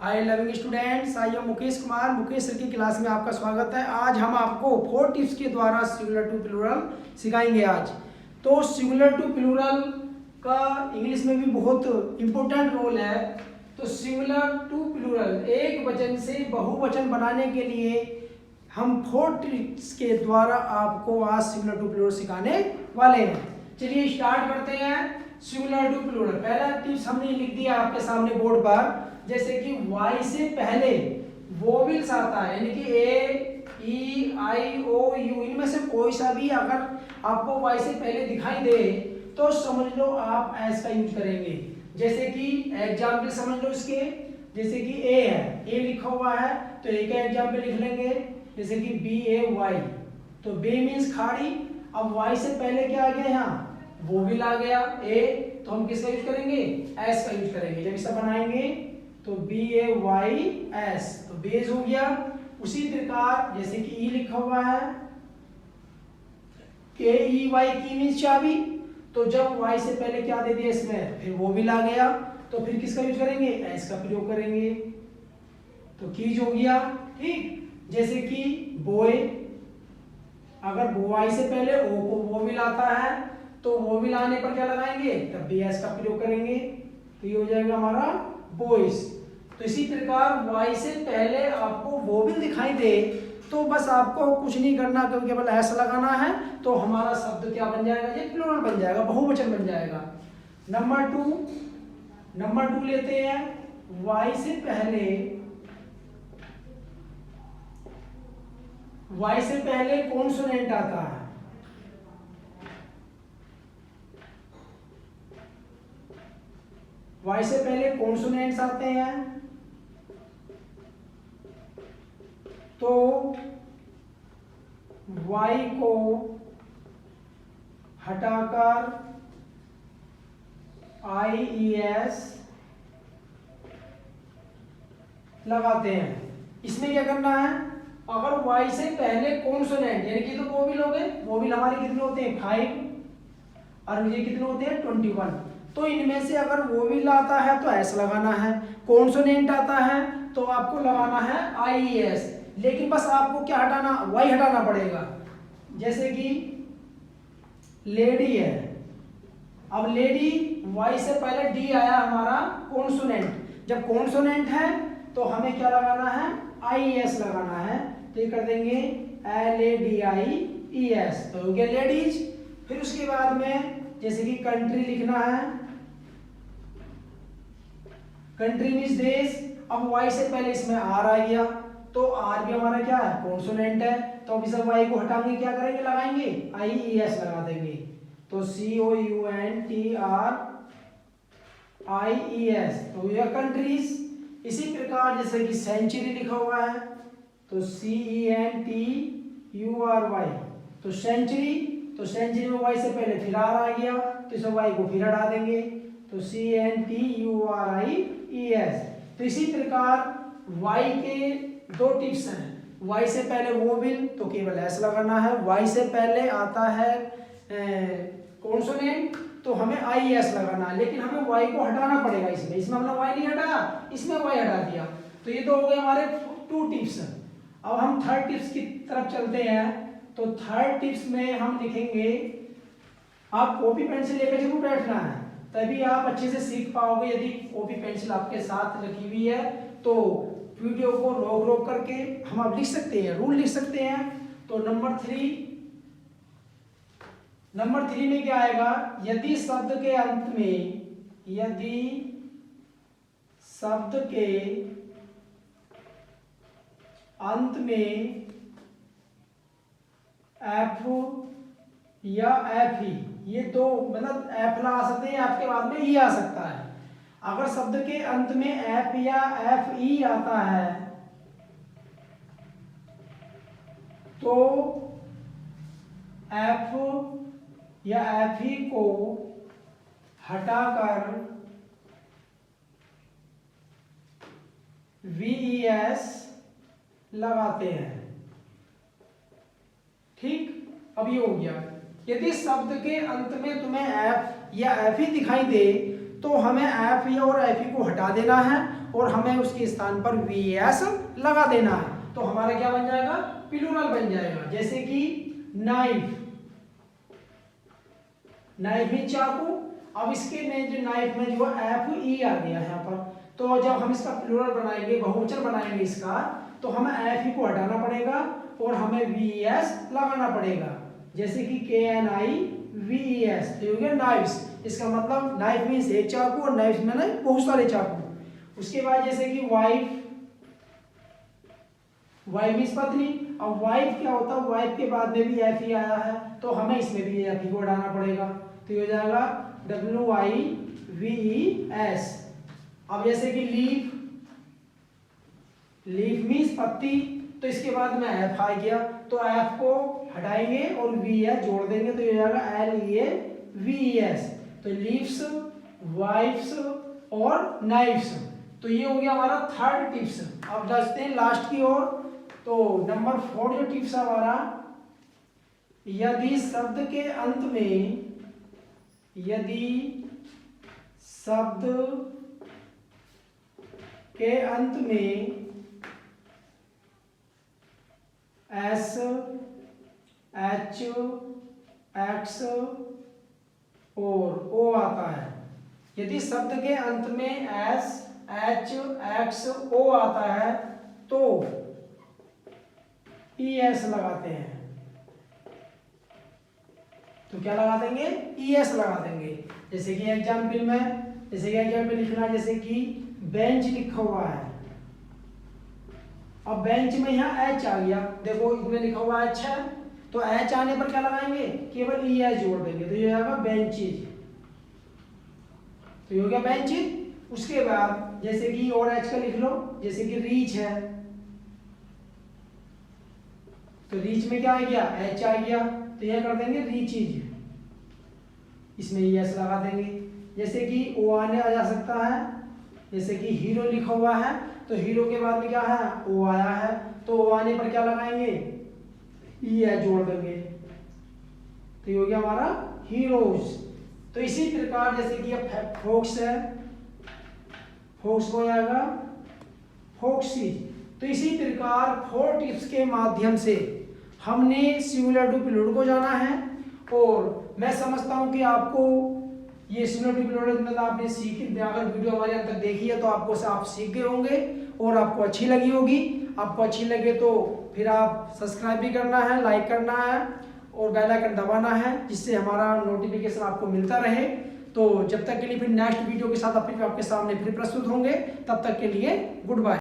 Hi loving students, I am Mukesh Kumar. Mukesh sir की class में आपका स्वागत है। आज हम आपको 4 टिप्स के द्वारा सिंगुलर टू प्लूरल सिखाएंगे। आज तो सिंगुलर टू प्लूरल का इंग्लिश में भी बहुत इंपॉर्टेंट रोल है। तो सिंगुलर टू प्लूरल एक वचन से बहुवचन बनाने के लिए हम 4 टिप्स के द्वारा आपको आज सिंगुलर टू प्लूरल सिखाने वाले हैं। चलिए स्टार्ट करते हैं। सिंगुलर टू प्लूरल पहला टिप्स हमने लिख दिया आपके सामने बोर्ड पर, जैसे कि y से पहले वोवेल्स आता है, यानी कि ए ई आई ओ यू, इनमें से कोई सा भी अगर आपको y से पहले दिखाई दे तो समझ लो आप एस का यूज करेंगे। जैसे कि एग्जाम्पल समझ लो इसके, जैसे कि ए है, ए लिखा हुआ है तो ए का एग्जाम्पल लिख लेंगे, जैसे कि बी ए वाई, तो बे मीन्स खाड़ी। अब y से पहले क्या आ गया, यहाँ वोवेल आ गया ए, तो हम किसका यूज करेंगे, एस का यूज करेंगे। जब इसे बनाएंगे तो बी ए वाई एस, तो बेस हो गया। उसी प्रकार जैसे कि ई लिखा हुआ है, के ई वाई की मीन्स चाबी, तो जब वाई से पहले क्या दे दिया इसमें, फिर वो भी ला गया, तो फिर किसका यूज करेंगे, एस का प्रयोग करेंगे, तो कीज हो गया। ठीक, जैसे कि बॉय, अगर वाई से पहले ओ को वो भी लाता है तो वो भी लाने पर क्या लगाएंगे, तब भी एस का प्रयोग करेंगे, तो ये हो जाएगा हमारा बॉयज। तो इसी प्रकार y से पहले आपको वोवेल दिखाई दे तो बस आपको कुछ नहीं करना, क्योंकि केवल एस लगाना है, तो हमारा शब्द क्या बन जाएगा, ये प्लूरल बन जाएगा, बहुवचन बन जाएगा। नंबर टू लेते हैं। y से पहले कॉन्सोनेंट आता है। y से पहले कॉन्सोनेंट्स आते हैं, तो y को हटाकर IES लगाते हैं। इसमें क्या करना है, अगर y से पहले कॉन्सोनेंट, यानी कि तो वो भी लोगे, वो भी हमारे कितने होते हैं 5, और ये कितने होते हैं 21, तो इनमें से अगर वो भी आता है तो एस लगाना है, कॉन्सोनेंट आता है तो आपको लगाना है IES, लेकिन बस आपको क्या हटाना, वाई हटाना पड़ेगा। जैसे कि लेडी है, अब लेडी वाई से पहले डी आया हमारा कॉन्सोनेंट, जब कॉन्सोनेंट है तो हमें क्या लगाना है, IES लगाना है, तो ये कर देंगे LADIES, तो हो गया लेडीज। फिर उसके बाद में जैसे कि कंट्री लिखना है, कंट्री मीन्स देश, अब वाई से पहले इसमें आर आ गया, तो आर भी हमारा क्या है, कॉन्सोनेंट है, तो अब इस वाई को हटाएंगे, क्या करेंगे, लगाएंगे IES लगा देंगे, तो COUNTRIES, तो यह कंट्रीज। इसी प्रकार जैसे कि सेंचुरी लिखा हुआ है, तो CENTURY, तो सेंचुरी, तो सेंचुरी में वाई से पहले फिर आर आ गया, तो इस वाई को फिर हटा देंगे, तो CENTURIES। तो इसी प्रकार y के 2 टिप्स हैं। y से पहले वोवेल तो केवल एस लगाना है, y से पहले आता है कॉन्सोनेंट तो हमें IES लगाना है, लेकिन हमें y को हटाना पड़ेगा। इसमें हमने y नहीं हटाया, इसमें y हटा दिया, तो ये तो हो गए हमारे 2 टिप्स। अब हम 3rd टिप्स की तरफ चलते हैं। तो 3rd टिप्स में हम लिखेंगे, आप कॉपी पेंसिल लेकर जरूर बैठना है, तभी आप अच्छे से सीख पाओगे। यदि कॉपी पेंसिल आपके साथ रखी हुई है तो वीडियो को रोक करके हम आप लिख सकते हैं, रूल लिख सकते हैं। तो नंबर 3 में क्या आएगा, यदि शब्द के अंत में एफ या एफ ई, ये दो, मतलब एफ ला आ सकते हैं, आपके बाद में ई आ सकता है। अगर शब्द के अंत में एफ या एफ ई आता है तो एफ या एफ ई को हटाकर VES लगाते हैं। ठीक, अब ये हो गया। यदि शब्द के अंत में तुम्हें एफ या एफ ही दिखाई दे तो हमें एफ या और एफ ई को हटा देना है और हमें उसके स्थान पर वीएस लगा देना है। तो हमारा क्या बन जाएगा, प्लूरल बन जाएगा। जैसे कि नाइफ, नाइफ में चाकू। अब इसके में जो नाइफ में जो एफ ई आ गया है यहाँ पर, तो जब हम इसका प्लूरल बनाएंगे, बहुवचन बनाएंगे इसका, तो हमें एफ ई को हटाना पड़ेगा और हमें वी एस लगाना पड़ेगा। जैसे कि के एन आई वी ई एस, तो हो गया नाइफ्स। इसका मतलब नाइफ मीन्स एक चाकू और नाइफ में बहुत सारे चाकू। उसके बाद जैसे कि वाइफ, वाइफ मीन्स पत्नी। अब वाइफ क्या होता है, वाइफ के बाद में भी एफ ई आया है, तो हमें इसमें भी एफ ई को हटाना पड़ेगा। तो ये हो जाएगा W I V E S. अब जैसे कि लीफ, लीफ मीन्स पत्ती, तो इसके बाद में एफ आ गया, तो एफ को हटाएंगे और वी एस जोड़ देंगे, तो ये हो जाएगा L E A V E S. तो लीव्स, वाइफ्स और नाइफ्स। तो ये हो गया हमारा थर्ड टिप्स। अब बढ़ते हैं लास्ट की ओर। तो नंबर 4 जो टिप्स है हमारा, यदि शब्द के अंत में, यदि शब्द के अंत में एस, एच, एक्स और ओ आता है, यदि शब्द के अंत में एस, एच, एक्स, ओ आता है तो ई एस लगाते हैं। तो क्या लगा देंगे, ई एस लगा देंगे। जैसे कि एग्जाम्पल में, जैसे कि एग्जाम्पल लिखना, जैसे कि बेंच लिखा हुआ है। अब बेंच में यहाँ एच आ गया, देखो इसमें लिखा हुआ एच है, तो एच आने पर क्या लगाएंगे, केवल ई एस जोड़ देंगे, तो ये आएगा बेंचेज। तो ये हो गया बेंचेज। उसके बाद जैसे कि और एच का लिख लो, जैसे कि रीच है, तो रीच में क्या आ गया, एच आ गया, तो यह कर देंगे रीचेज, इसमें ई एस लगा देंगे। जैसे कि ओ आने आ जा सकता है, जैसे कि हीरो लिखा हुआ है, तो हीरो के बाद में क्या है, ओ आया है, तो ओ आने पर क्या लगाएंगे, ई एस जोड़ देंगे, तो ये हो गया हमारा हीरोज। तो इसी प्रकार जैसे कि अब फोक्स है, फोक्स हो जाएगा फोक्सी। तो इसी प्रकार 4 टिप्स के माध्यम से हमने सिंगुलर टू प्लूरल को जाना है। और मैं समझता हूं कि आपको ये सिंगुलर टू प्लूरल मतलब आपने सीखी, अगर वीडियो हमारे अंत तक देखी है तो आपको से आप सीख गए होंगे और आपको अच्छी लगी होगी। आपको अच्छी लगे तो फिर आप सब्सक्राइब भी करना है, लाइक करना है और बेल आइकन दबाना है, जिससे हमारा नोटिफिकेशन आपको मिलता रहे। तो जब तक के लिए फिर नेक्स्ट वीडियो के साथ अपने आपके सामने फिर प्रस्तुत होंगे, तब तक के लिए गुड बाय।